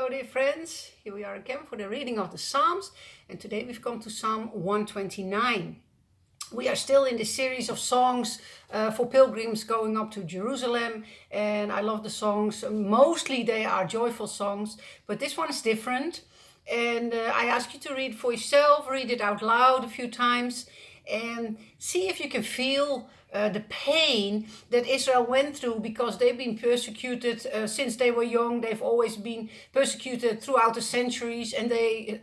Hello dear friends, here we are again for the reading of the Psalms, and today we've come to Psalm 129. We are still in the series of songs for pilgrims going up to Jerusalem, and I love the songs. Mostly they are joyful songs, but this one is different, and I ask you to read for yourself, read it out loud a few times, and see if you can feel the pain that Israel went through, because they've been persecuted since they were young. They've always been persecuted throughout the centuries, and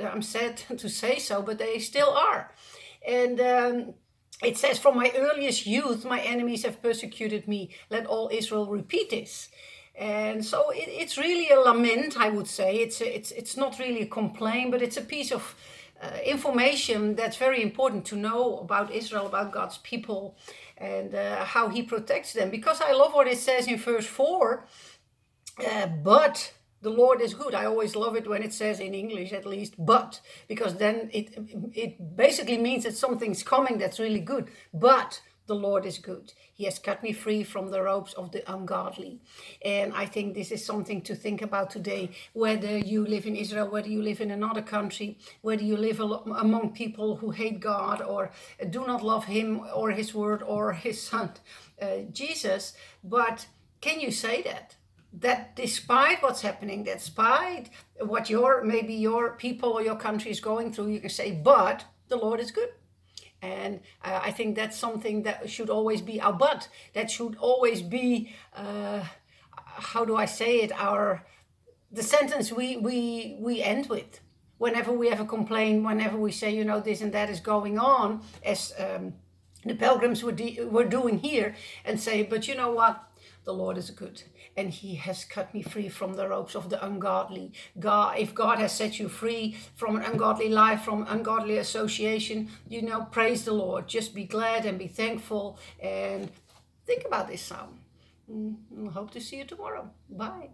I'm sad to say so, but they still are. And it says, from my earliest youth, my enemies have persecuted me. Let all Israel repeat this. And so it's really a lament, I would say. It's not really a complaint, but it's a piece of information that's very important to know about Israel, about God's people, and how he protects them. Because I love what it says in verse 4, but the Lord is good. I always love it when it says, in English at least, but, because then it basically means that something's coming that's really good. But the Lord is good. He has cut me free from the ropes of the ungodly. And I think this is something to think about today, whether you live in Israel, whether you live in another country, whether you live among people who hate God or do not love him or his word or his son, Jesus. But can you say that despite what's happening, despite what maybe your people or your country is going through, you can say, but the Lord is good. And I think that's something that should always be our but. That should always be, how do I say it, the sentence we end with. Whenever we have a complaint, whenever we say, this and that is going on, as the pilgrims were doing here, and say, but you know what? The Lord is good, and he has cut me free from the ropes of the ungodly. If God has set you free from an ungodly life, from ungodly association, praise the Lord. Just be glad and be thankful, and think about this psalm. Hope to see you tomorrow. Bye.